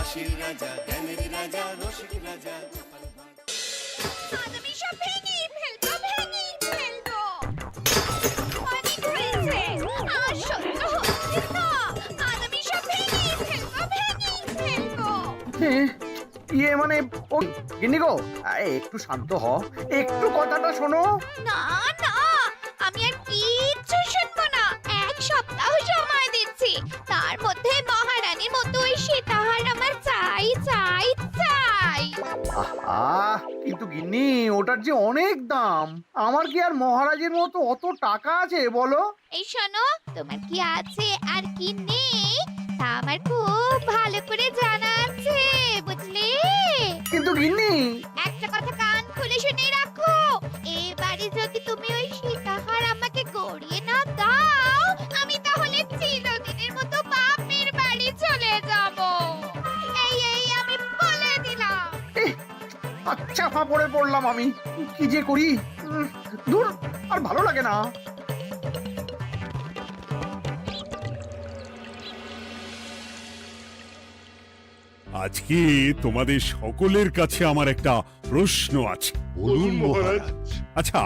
হাসির রাজা, জ্ঞানের রাজা, রসিক রাজা। আমি সব ভেঙে ফেলবো, ভেঙে ফেলবো। অনেক হয়েছে, আর সহ্য হচ্ছে না। আমি সব ভেঙে ফেলবো, ভেঙে ফেলবো। মানে ও গিন্নি গো, একটু শান্ত হ, একটু কথাটা শোনো। না না, আমি আর কিচ্ছু শুনবো না। এক সপ্তাহ সময় দিচ্ছি, তার মধ্যে মহারানীর মতো ওই সীতাহার আমার চাই চাই চাই। আহা, কিন্তু গিন্নি ওটার যে অনেক দাম। আমার কি আর মহারাজের মতো অত টাকা আছে বলো? এই শোনো, তোমার কি আছে আর কি নেই তা আমার খুব ভালো করে জানা আছে, বুঝলে? কিন্তু গিন্নি, একটা কথা কান খুলে শুনে রাখো, এবারে যদি তুমি ওই সীতাহার আমাকে গড়িয়ে না দাও, আমি তাহলে চিরদিনের মতো বাপের বাড়ি চলে যাব। এই আমি বলে দিলাম। আচ্ছা ফাঁপড়ে পড়লাম আমি, কি যে করি। দূর, আর ভালো লাগে না। আজকে তোমাদের সকলের কাছে আমার একটা প্রশ্ন আছে। বলুন মহারাজ। আচ্ছা,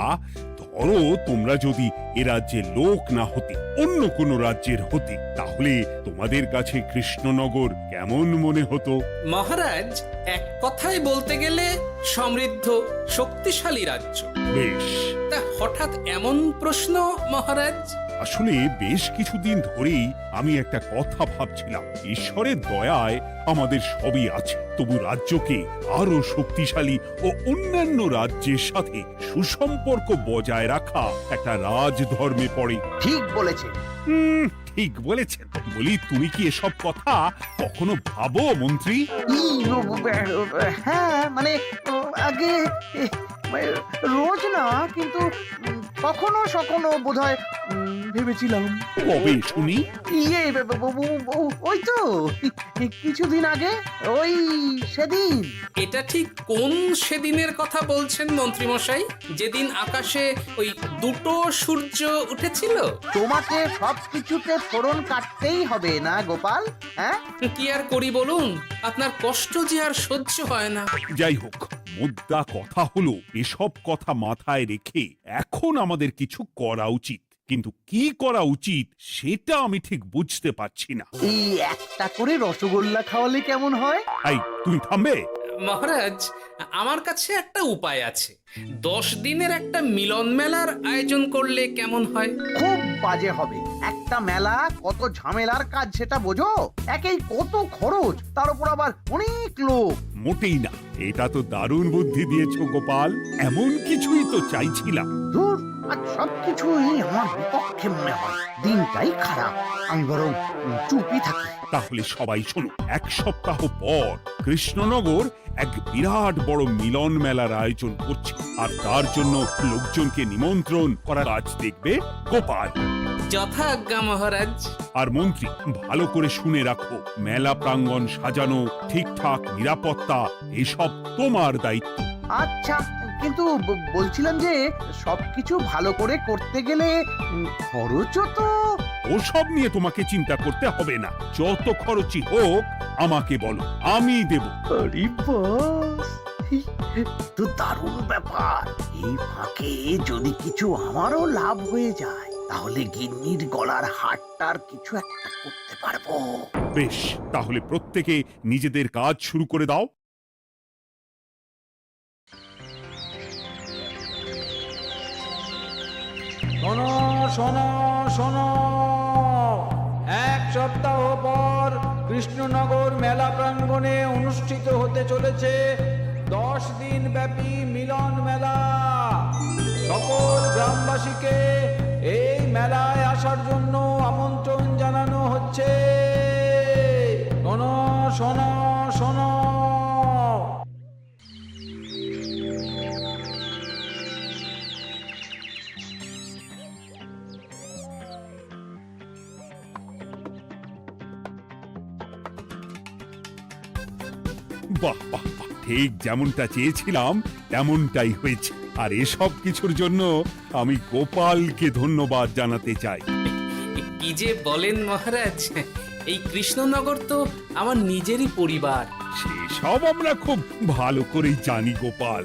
ধরো তোমরা যদি এ রাজ্যের লোক না হতে, অন্য কোনো রাজ্যের হতে, তাহলে তোমাদের কাছে কৃষ্ণনগর কেমন মনে হতো? মহারাজ, এক কথায় বলতে গেলে সমৃদ্ধ শক্তিশালী রাজ্য। বেশ, তা হঠাৎ এমন প্রশ্ন মহারাজ? আসলে বেশ কিছুদিন ধরেই আমি একটা কথা ভাবছিলাম। ঈশ্বরের দয়ায় আমাদের সবই আছে, তবু রাজ্যকে আরো শক্তিশালী ও অন্যান্য রাজ্যের সাথে সুসম্পর্ক বজায় রাখা একটা রাজধর্মে পড়ে। ঠিক বলেছে। ঠিক বলেছেন। বলি, তুমি কি এসব কথা কখনো ভাবো মন্ত্রী? হ্যাঁ, মানে আগে রোজ না, কিন্তু কখনো সখনো বোধহয় ভেবেছিলাম। কবে শুনি? ওই তো কিছুদিন আগে, ওই সেদিন। এটা ঠিক কোন সেদিনের কথা বলছেন মন্ত্রী মশাই? যেদিন আকাশে ওই দুটো সূর্য উঠেছিল? তোমাকে সবকিছুতে ফোড়ন কাটতেই হবে না গোপাল, হ্যাঁ? কি আর করি বলুন, আপনার কষ্ট যে আর সহ্য হয় না। যাই হোক, মুদ্রা কথা হলো, এসব কথা মাথায় রেখে এখন আমাদের কিছু করা উচিত। কিন্তু কি করা উচিত সেটা আমি ঠিক বুঝতে পারছি না। এই একটা করে রসগোল্লা খাওয়ালে কেমন হয়? এই, তুমি থামবে? মহারাজ, আমার কাছে একটা উপায় আছে। 10 দিনের একটা মিলন মেলার আয়োজন করলে কেমন হয়? খুব বাজে হবে। একটা মেলা কত ঝামেলার কাজ সেটা বোঝো? একেই কত খরচ, তার উপর আবার অনেক লোক। মোটেই না, এটা তো দারুণ বুদ্ধি দিয়েছো গোপাল। এমন কিছুই তো চাইছিলাম। ধুর, আজ সবকিছুই আমার বিপক্ষে মনে হয়। দিনটাই খারাপ, আমি বরং চুপই থাকি। তাহলে সবাই শোনো, 1 সপ্তাহ পর কৃষ্ণনগর এক বিরাট বড় মিলন মেলার আয়োজন করছে, আর তার জন্য লোকজনকে নিমন্ত্রণ করার কাজ দেখবে গোপাল। যথা আজ্ঞা মহারাজ। আর মন্ত্রী, ভালো করে শুনে রাখো, মেলা প্রাঙ্গণ সাজানো, ঠিকঠাক নিরাপত্তা, এসব তোমার দায়িত্ব। আচ্ছা, কিন্তু বলছিলাম যে সবকিছু ভালো করে করতে গেলে খরচও তো। ওসব নিয়ে তোমাকে চিন্তা করতে হবে না। যত খরচই হোক আমাকে বলো, আমি দেব। আরে বাস, তো দারুণ ব্যাপার। এই ফাঁকে যদি কিছু আমারও লাভ হয়ে যায়, তাহলে গিন্নির গলার হারটার কিছু একটা করতে পারবো। বেশ, তাহলে প্রত্যেকে নিজেদের কাজ শুরু করে দাও। শোনো শোনো শোনো, 1 সপ্তাহ পর কৃষ্ণনগর মেলা প্রাঙ্গণে অনুষ্ঠিত হতে চলেছে 10 দিন ব্যাপী মিলন মেলা। সকল গ্রামবাসীকে এই মেলায় আসার জন্য আমন্ত্রণ জানানো হচ্ছে। শোনো শোনো শোনো। বাহ বাহ বাহ, ঠিক যেমনটা চেয়েছিলাম তেমনটাই হয়েছে। আর এসব কিছুর জন্য আমি গোপালকে ধন্যবাদ জানাতে চাই। কি যে বলেন মহারাজ, এই কৃষ্ণনগর তো আমার নিজেরই পরিবার। সেসব আমরা খুব ভালো করেই জানি গোপাল।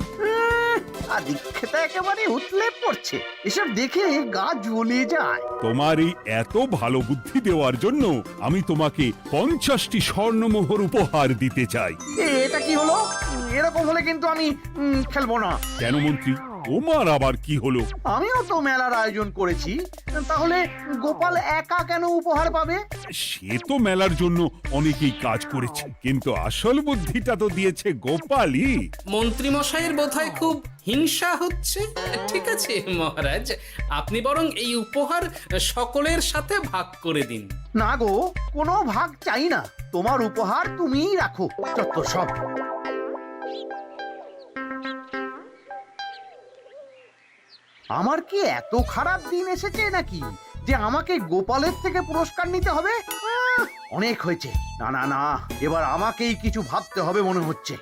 আদিক্ষেতা একেবারে উতলে পড়ছে, এসব দেখে গা জ্বলে যায়। তোমার এই এত ভালো বুদ্ধি দেওয়ার জন্য আমি তোমাকে 50টি স্বর্ণমোহর উপহার দিতে চাই। এটা কি হলো? এরকম হলে কিন্তু আমি খেলবো না। কেন মন্ত্রী, তোমার আবার কি হলো? আমিও তো মেলার আয়োজন করেছি, তাহলে গোপাল একা কেন উপহার পাবে? সে তো মেলার জন্য অনেকেই কাজ করেছে, কিন্তু আসল বুদ্ধিটা তো দিয়েছে গোপালই। মন্ত্রী মশাইয়ের বোধহয় খুব হিংসা হচ্ছে। ঠিক আছে মহারাজ, আপনি বরং এই উপহার সকলের সাথে ভাগ করে দিন। না গো, কোনো ভাগ চাই না, তোমার উপহার তুমিই রাখো। যত সব। আমার কি এত খারাপ দিন এসেছে নাকি যে আমাকে গোপালের থেকে পুরস্কার নিতে হবে? অনেক হয়েছে। না না না, এবার আমাকেই কিছু ভাবতে হবে মনে হচ্ছে।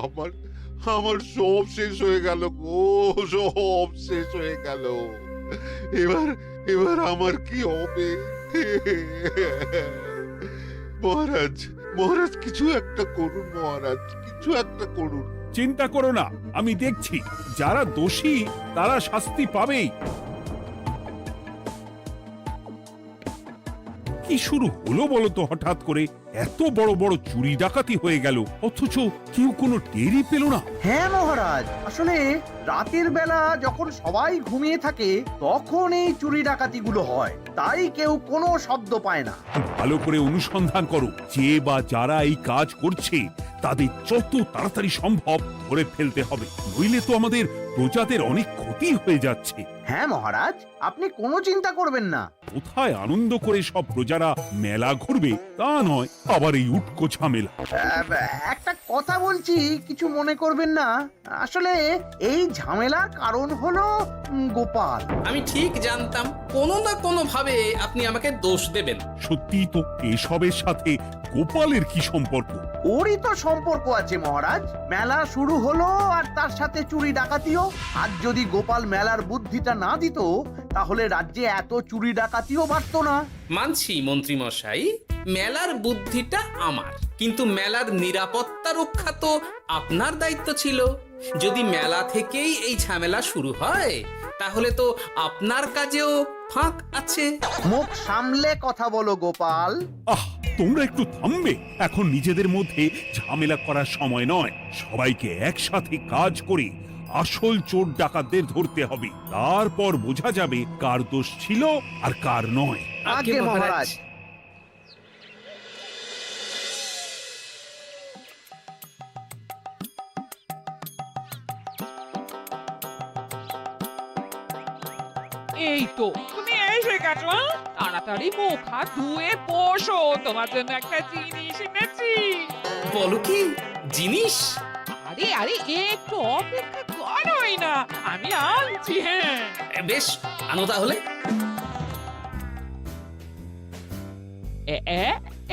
আমার আমার সব শেষ হয়ে গেল গো, সব শেষ হয়ে গেল। এবার এবার আমার কি হবে? মহারাজ, মহারাজ কিছু একটা করুন, মহারাজ কিছু একটা করুন। চিন্তা করো না, আমি দেখছি, যারা দোষী তারা শাস্তি পাবেই। কি শুরু হলো বলো তো হঠাৎ করে? এত বড় বড় চুরি ডাকাতি হয়ে গেল, অথচ কেউ কোনো টেরই পেল না। হ্যাঁ মহারাজ, আসলে রাতের বেলা যখন সবাই ঘুমিয়ে থাকে তখন এই চুরি ডাকাতিগুলো হয়, তাই কেউ কোনো শব্দ পায় না। ভালো করে অনুসন্ধান করো, যে বা যারা এই কাজ করছে তাদের যত তাড়াতাড়ি সম্ভব ধরে ফেলতে হবে, নইলে তো আমাদের প্রজাদের অনেক ক্ষতি হয়ে যাচ্ছে। হ্যাঁ মহারাজ, আপনি কোনো চিন্তা করবেন না। কোথায় আনন্দ করে সব প্রজারা মেলা ঘুরবে তা নয়, আবার এই উটকো ঝামেলা। একটা কথা বলছি, কিছু মনে করবেন না। আসলে এই ঝামেলার কারণ হলো গোপাল। আমি ঠিক জানতাম কোনো না কোনো ভাবে আপনি আমাকে দোষ দেবেন। সত্যি তো, এসবের সাথে গোপালের কি সম্পর্ক? ওরই তো সম্পর্ক আছে মহারাজ। মেলা শুরু হলো আর তার সাথে চুরি ডাকাতিও। আর যদি গোপাল মেলার বুদ্ধিটা না দিত তাহলে রাজ্যে এত চুরি ডাকাতিও বাড়তো না। মানছি মন্ত্রী মশাই, মেলার বুদ্ধিটা আমার, কিন্তু মেলার নিরাপত্তা রক্ষা তো আপনার দায়িত্ব ছিল। যদি মেলা থেকেই এই ঝামেলা শুরু হয় তাহলে তো আপনার কাজেও ফাঁক আছে। মুখ সামলে কথা বলো গোপাল। আহ, তোমরা একটু থামবে? এখন নিজেদের মধ্যে ঝামেলা করার সময় নয়। সবাইকে একসাথে কাজ করে আসল চোর ডাকাতদের ধরতে হবে, তারপর বোঝা যাবে কার দোষ ছিল আর কার নয়। আগে মহারাজ। এই তো তুমি এসে গেছো। তাড়াতাড়ি মুখ হাত ধুয়ে বসো, তোমার জন্য একটা জিনিস এনেছি। বলো কি জিনিস? আরে আরে একটু অপেক্ষা করোই না, আমি আনছি। হ্যাঁ বেশ, আনো তাহলে।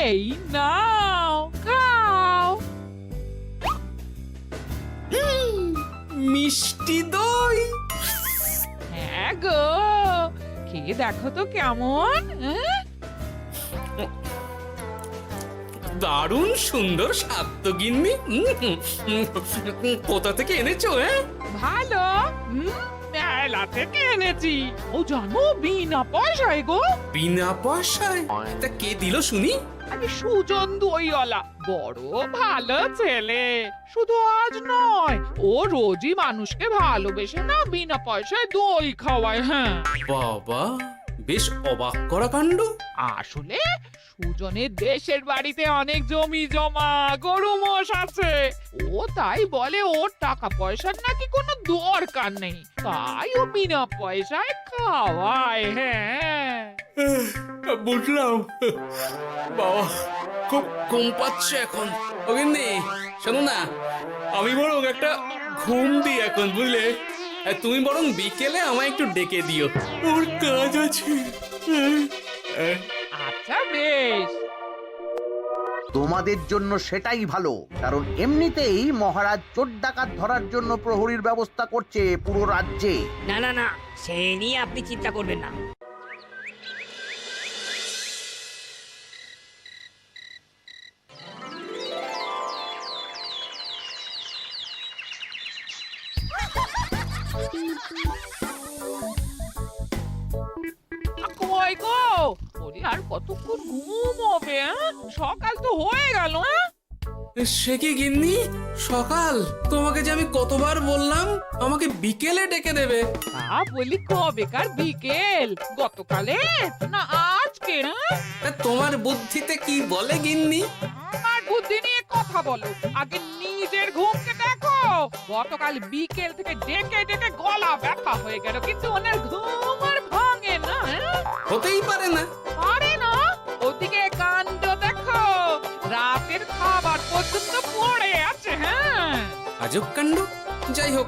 এই নাও, খাও। মিষ্টি দই। হ্যাঁ গো, খেয়ে দেখো তো কেমন। দারুণ সুন্দর স্বাদ তো গিন্নি। কোথা থেকে এনেছো? ভালো, মেলা থেকে এনেছি। ও জানো, বিনা পয়সায় গো। বিনা পয়সায়? তা কে দিল শুনি? আরে সুজন দইওয়ালা, বড় ভালো ছেলে। শুধু আজ নয়, ও রোজই মানুষকে ভালোবেসে না বিনা পয়সায় দই খাওয়ায়। হ্যাঁ বাবা, বেশ অবাক করা কাণ্ড। আসলে সুজনের দেশের বাড়িতে অনেক জমি জমা, গরু মোষ আছে। ও তাই বলে ওর টাকা পয়সার নাকি কোনো দরকার নেই, তাই ও বিনা পয়সায় খাওয়ায়। হ্যাঁ বুঝলাম। বাবা, খুব ঘুম পাচ্ছে এখন। ও গিন্নি, শোনো না, আমি বরং একটা ঘুম দিই এখন, বুঝলে? তুমি বরং বিকেলে আমায় একটু ডেকে দিও, ওর কাজ আছে। আচ্ছা বেশ। তোমাদের জন্য সেটাই ভালো, কারণ এমনিতেই মহারাজ চোর ডাকাত ধরার জন্য প্রহরীর ব্যবস্থা করছে পুরো রাজ্যে। না না না, সে নিয়ে আপনি চিন্তা করবেন না। কই গো, ওরে আর কতক্ষণ ঘুম হবে? সকাল তো হয়ে গেল। সে কি গিন্নি, সকাল? তোমাকে যে আমি কতবার বললাম আমাকে বিকেলে ডেকে দেবে। বলি কবেকার বিকেল? গতকালে না আজকে? তা তোমার বুদ্ধিতে কি বলে গিন্নি? আমার বুদ্ধি নিয়ে কথা বলো, আগে নিজের ঘুমকে দেখো। গতকাল বিকেল থেকে ডেকে ডেকে গলা ব্যথা হয়ে গেল, কিন্তু ওনার ঘুম আর ভাঙে না। হতেই পারে না। পারে না? ওদিকে কাণ্ড দেখো, রাতের খাবার পর্যন্ত পড়ে আছে। আজব কাণ্ড। যাই হোক,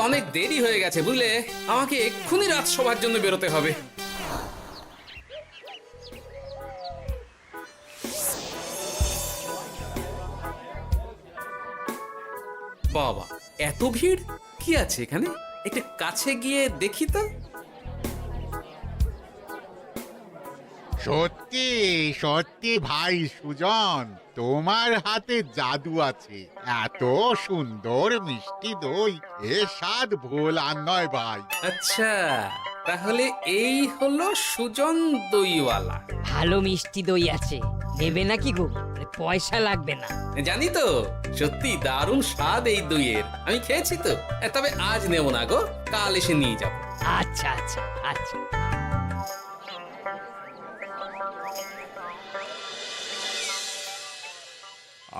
অনেক দেরি হয়ে গেছে বুঝলে, আমাকে এক্ষুনি রাজসভার জন্য বেরোতে হবে। বাবা, এত ভিড় কি আছে এখানে? একটু কাছে গিয়ে দেখি তো। সত্যি সত্যি ভাই সুজন, তোমার হাতে জাদু আছে। এত সুন্দর মিষ্টি দই, এ স্বাদ ভোলার নয় ভাই। আচ্ছা, তাহলে এই হলো সুজন দইওয়ালা। ভালো মিষ্টি দই আছে, নেবে নাকি গো? পয়সা লাগবে না। জানি তো, সত্যি দারুণ স্বাদ এই দইয়ের। আমি খেয়েছি তো। তবে আজ নেব না গো, কাল এসে নিয়ে যাব। আচ্ছা আচ্ছা আচ্ছা।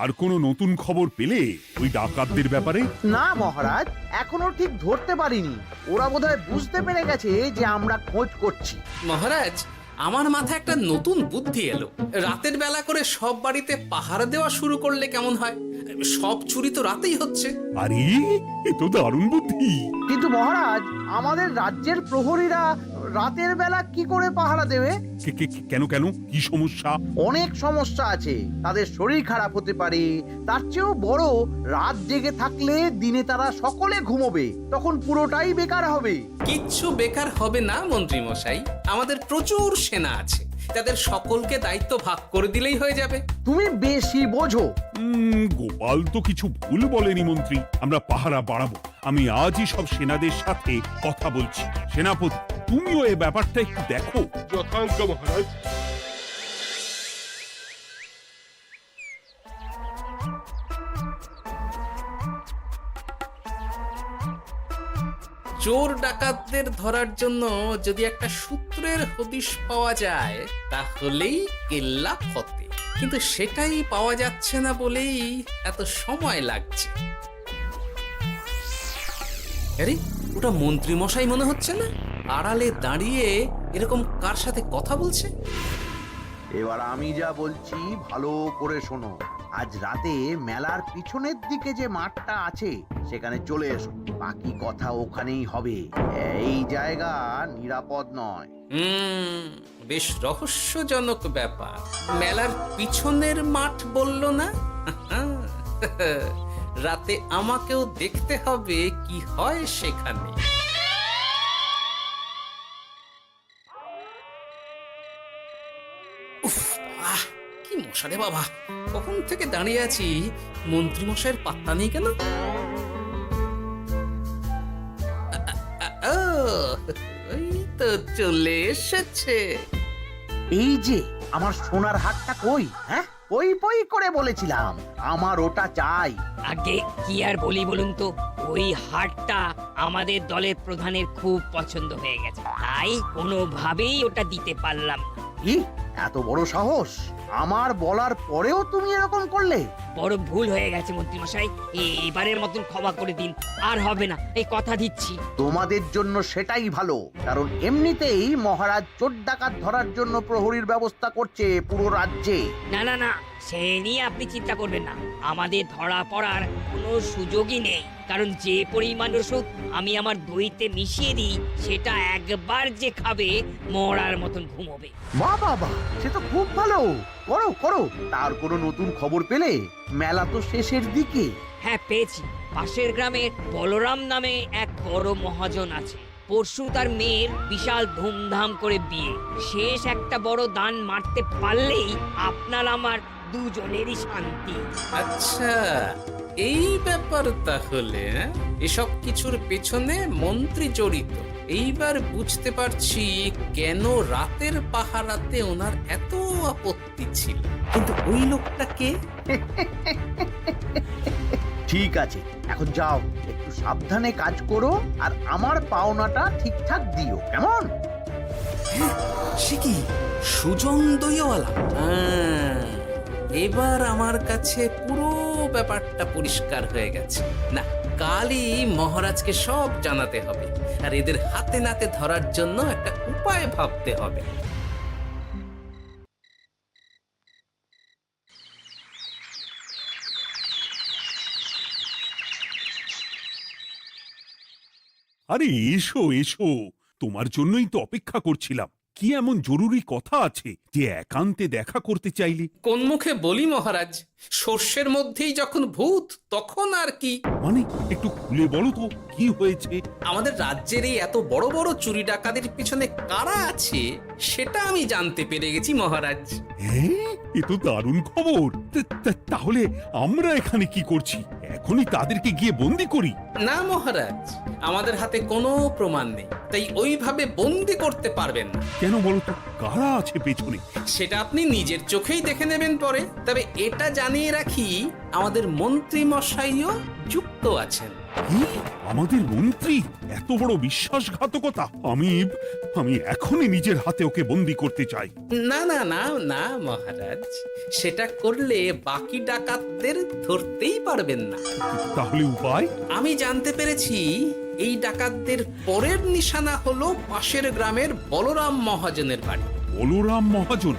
আর কোনো নতুন খবর পেলে ওই ডাকাতদের ব্যাপারে? না মহারাজ, এখনো ঠিক ধরতে পারিনি। ওরা বোধহয় বুঝতে পেরে গেছে যে আমরা খোঁজ করছি। মহারাজ, আমার মাথায় একটা নতুন বুদ্ধি এলো। রাতের বেলা করে সব বাড়িতে পাহারা দেওয়া শুরু করলে কেমন হয়? সব চুরি তো রাতেই হচ্ছে। আরে, এ তো দারুণ বুদ্ধি। কিন্তু মহারাজ, আমাদের রাজ্যের প্রহরীরা রাতের বেলা কি করে পাহারা দেবে? কেন কেন, কি সমস্যা? অনেক সমস্যা আছে। তাদের শরীর খারাপ হতে পারে, তার চেয়েও বড়, রাত জেগে থাকলে দিনে তারা সকলে ঘুমোবে, তখন পুরোটাই বেকার হবে। কিচ্ছু বেকার হবে না মন্ত্রী মশাই, আমাদের প্রচুর সেনা আছে, তাদের সকলকে দায়িত্ব ভাগ করে দিলেই হয়ে যাবে। তুমি বেশি বোঝো। গোপাল তো কিছু ভুল বলেনি মন্ত্রী, আমরা পাহারা বাড়াবো। আমি আজই সব সেনাদের সাথে কথা বলছি। সেনাপতি, তুমিও এ ব্যাপারটা একটু দেখো। যথাজ্ঞা মহারাজ। চোর ডাকাতদের ধরার জন্য যদি একটা সূত্রের হদিশ পাওয়া যায় তাহলেই কেল্লা ফতে, কিন্তু সেটাই পাওয়া যাচ্ছে না বলেই এত সময় লাগছে। আরে, ওটা মন্ত্রী মশাই মনে হচ্ছে না? আড়ালে দাঁড়িয়ে এরকম কার সাথে কথা বলছে? এবার আমি যা বলছি ভালো করে শোনো। আজ রাতে মেলার পিছনের দিকে যে মাঠটা আছে সেখানে চলে এসো। বাকি কথা ওখানেই হবে। এই জায়গা নিরাপদ নয়। বেশ রহস্যজনক ব্যাপার। মেলার পিছনের মাঠ বললো না? রাতে আমাকেও দেখতে হবে কি হয় সেখানে। উফ, কি মশা রে বাবা! কখন থেকে দাঁড়িয়ে আছি, মন্ত্রী মশাইয়ের পাত্তা নেই কেন? ওই তো চলে এসেছে। এই যে আমার সোনার হাটটা কই? হ্যাঁ, পই পই করে বলেছিলাম আমার ওটা চাই। আগে কি আর বলি বলুন তো, ওই হাটটা আমাদের দলের প্রধানের খুব পছন্দ হয়ে গেছে, তাই কোনোভাবেই ওটা দিতে পারলাম না। কি এত বড় সাহস! আমার বলার পরেও তুমি এরকম করলে? বড় ভুল হয়ে গেছে মন্ত্রী মশাই, এবারের মতন ক্ষমা করে দিন, আর হবে না, এই কথা দিচ্ছি। তোমাদের জন্য সেটাই ভালো, কারণ এমনিতেই মহারাজ চোর ডাকাত ধরার জন্য প্রহরীর ব্যবস্থা করছে পুরো রাজ্যে। না না না, সে নিয়ে আপনি চিন্তা করবেন না, আমাদের ধরা পড়ার কোনো সুযোগই নেই। কারণ যে পরিমাণ ওষুধ আমি আমার দইতে মিশিয়ে দিই সেটা একবার যে খাবে মরার মতন ঘুমোবে। বাহ বাহ বাহ, সে তো খুব ভালো। করো করো। তার কোনো নতুন খবর পেলে? মেলা তো শেষের দিকে। হ্যাঁ পেয়েছি। পাশের গ্রামে বলরাম নামে এক বড় মহাজন আছে। পরশু তার মেয়ের বিশাল ধুমধাম করে বিয়ে। শেষ একটা বড় দান মারতে পারলেই আপনার আমার দুজনেরই শান্তি। আচ্ছা, এই ব্যাপার তাহলে। এসব কিছুর পেছনে মন্ত্রী জড়িত। এইবার বুঝতে পারছি কেন রাতের পাহারাতে ওনার এত আপত্তি ছিল। কিন্তু ওই লোকটা কে? ঠিক আছে, এখন যাও, একটু সাবধানে কাজ করো আর আমার পাওনাটা ঠিকঠাক দিও, কেমন? সে কি সুজন দইওয়ালা? এবার আমার কাছে পুরো ব্যাপারটা পরিষ্কার হয়ে গেছে। না, কালই মহারাজকে সব জানাতে হবে, আর এদের হাতে নাতে ধরার জন্য একটা উপায় ভাবতে হবে। আরে এসো এসো, তোমার জন্যই তো অপেক্ষা করছিলাম। কি এমন জরুরি কথা আছে যে একান্তে দেখা করতে চাইলি? কোন মুখে বলি মহারাজ, সর্ষের মধ্যেই যখন ভূত তখন আর কি। মানে একটু খুলে বলো তো কি হয়েছে? আমাদের রাজ্যের এই এত বড় বড় চুরি ডাকাতির পিছনে কারা আছে সেটা আমি জানতে পেরে গেছি মহারাজ। হ্যাঁ, এ তো দারুণ খবর। তাহলে আমরা এখানে কি করছি? এখনই তাদেরকে গিয়ে বন্দি করি? না মহারাজ, আমাদের হাতে কোনো প্রমাণ নেই, তাই ওইভাবে বন্দি করতে পারবেন না। কেন বলতো, কারা আছে পেছনে? সেটা আপনি নিজের চোখেই দেখে নেবেন পরে। তবে এটা জানিয়ে রাখি, আমাদের মন্ত্রী মশাইও যুক্ত আছেন। কি? আমাদের মন্ত্রী? এত বড় বিশ্বাসঘাতকতা! আমি এখনই নিজের হাতে ওকে বন্দি করতে চাই। না না না না মহারাজ, সেটা করলে বাকি ডাকাতদের ধরতেই পারবেন না। তাহলে উপায়? আমি জানতে পেরেছি এই ডাকাতদের পরের নিশানা হলো পাশের গ্রামের বলরাম মহাজনের বাড়ি। বলরাম মহাজন?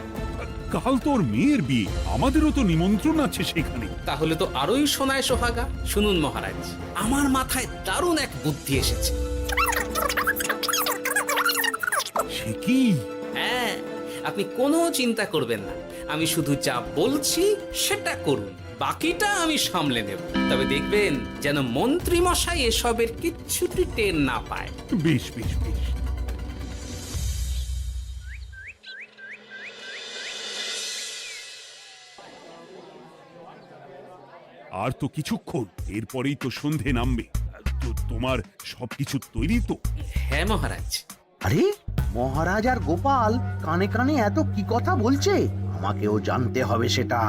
কাল তোর মেয়ের বিয়ে, আমাদেরও তো নিমন্ত্রণ আছে সেখানে। তাহলে তো আরোই সোনায় সোহাগা। শুনুন মহারাজ, আমার মাথায় দারুণ এক বুদ্ধি এসেছে। সে কি? হ্যাঁ, আপনি কোনো চিন্তা করবেন না, আমি শুধু যা বলছি সেটা করুন, বাকিটা আমি সামলে নেব। তবে দেখবেন যেন মন্ত্রী মশাই এসবের কিচ্ছুটি টের না পায়। বেশ বেশ বেশ। আর তো কিছুক্ষণ, এরপরেই তো সন্ধে নামবে। তোমার সবকিছু তৈরি তো? হ্যাঁ মহারাজ। আরে, মহারাজ আর গোপাল কানে কানে এত কি কথা বলছে? আমাকেও জানতে হবে সেটা।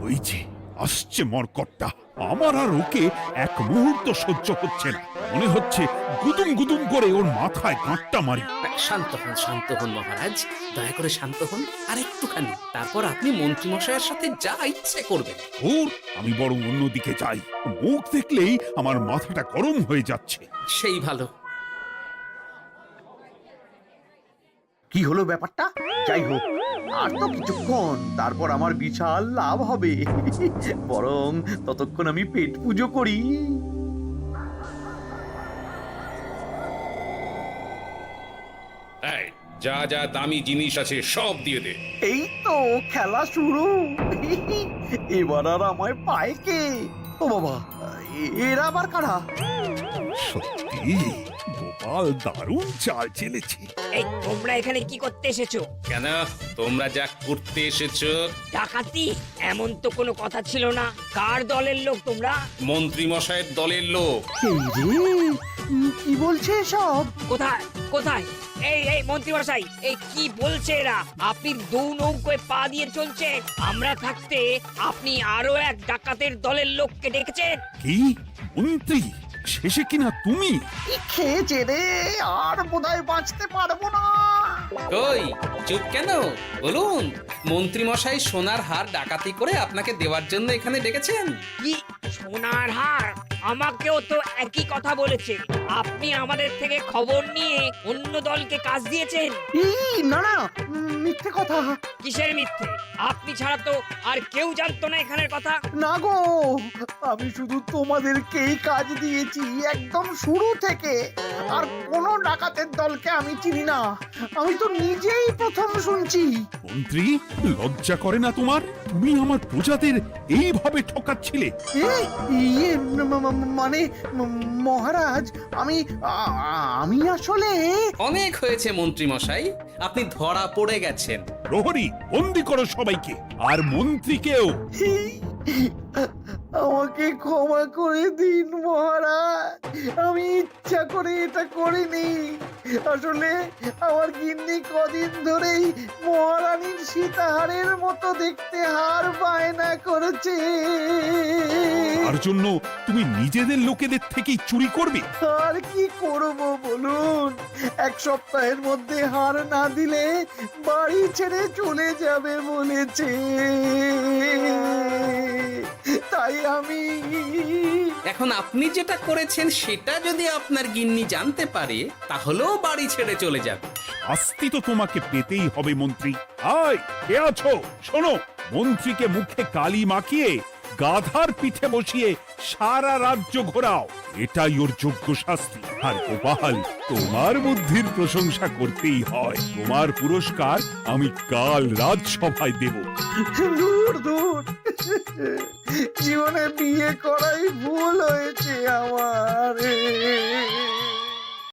ওই যে আসছে মরকটটা, আমার আর ওকে এক মুহূর্ত সহ্য হচ্ছে না। মনে হচ্ছে গুদুম গুদুম করে ওর মাথায় গাঁটটা মারি। শান্ত হন মহারাজ, দয়া করে শান্ত হন আর একটুখানি। তারপর আপনি মন্ত্রী মশাইয়ের সাথে যা ইচ্ছে করবেন। ওর আমি বরং অন্যদিকে যাই। মুখ দেখলেই আমার মাথাটা গরম হয়ে যাচ্ছে। সেই ভালো। কি হলো ব্যাপারটা? যাই হোক, আর তো কিছুক্ষণ, তারপর আমার বিশাল লাভ হবে। বরং ততক্ষণ আমি পেট পুজো করি। যা যা দামি জিনিস আছে সব দিয়ে দে। এই তো খেলা শুরু। এবার আর আমায় পায় কে? ও বাবা, এরা আবার কারা? সত্যি গোপাল দারুণ চাল চেলেছে। এই তোমরা এখানে কি করতে এসেছো? কেন, তোমরা যা করতে এসেছো? ডাকাতি? এমন তো কোনো কথা ছিল না। কার দলের লোক তোমরা? মন্ত্রী মশাইয়ের দলের লোক। এই রে, কি বলছে সব? কোথায় কোথায়? এই মন্ত্রী মশাই, এই কি বলছে এরা? আপনি দু নৌকোয় পা দিয়ে চলছে, আমরা থাকতে আপনি আরো এক ডাকাতের দলের লোককে ডেকেছেন। কি মন্ত্রী? শেষে কিনা তুমি? খেয়েছে রে, আর বোধহয় বাঁচতে পারবো না। কই, চুপ কেন? বলুন, মন্ত্রী মশাই সোনার হার ডাকাতি করে আপনাকে দেওয়ার জন্য এখানে ডেকেছেন। কি সোনার হার আমাকেও তো একই কথা বলেছে। আপনি আমাদের থেকে খবর নিয়ে অন্য দলকে কাজ দিয়েছেন। এই না না, মিথ্যে কথা। কিসের মিথ্যে? আপনি ছাড়া তো আর কেউ জানতো না এখানের কথা। না গো, আমি শুধু তোমাদেরকেই কাজ দিয়েছি একদম শুরু থেকে। আর কোনো ডাকাতের দলকে আমি চিনি না, আমি তো নিজেই প্রথম শুনছি। মন্ত্রী, লজ্জা করে না তোমার? তুমি আমার প্রজাদের এইভাবে ঠকাচ্ছিলে। ইয়ে মানে মহারাজ, আমি আসলে অনেক হয়েছে মন্ত্রী মশাই, আপনি ধরা পড়ে গেছেন। প্রহরী, বন্দি করো সবাইকে, আর মন্ত্রীকেও। আমাকে ক্ষমা করে দিন মহারাজ, আমি ইচ্ছা করে এটা করিনি। আসলে আমার গিন্নি কদিন ধরেই মহারানীর সীতাহারের মতো দেখতে হার বায়না করেছে। তার জন্য তুমি নিজেদের লোকেদের থেকেই চুরি করবে? আর কি করব বলুন, এক সপ্তাহের মধ্যে হার না দিলে বাড়ি ছেড়ে চলে যাবে বলেছে। তাই আমি এখন আপনি যেটা করেছেন সেটা যদি আপনার গিন্নি জানতে পারে তাহলেও বাড়ি ছেড়ে চলে যাবে। শাস্তি তো তোমাকে পেতেই হবে মন্ত্রী। আয়, কে আছো? শোনো, মন্ত্রীকে মুখে কালি মাখিয়ে গাধার পিঠে বসিয়ে সারা রাজ্য ঘোরাও, এটাই ওর যোগ্য শাস্তি। আর গোপাল, তোমার বুদ্ধির প্রশংসা করতেই হয়। তোমার পুরস্কার আমি কাল রাজসভায় দেব। দূর দূর, জীবনে বিয়ে করাই ভুল হয়েছে আমার।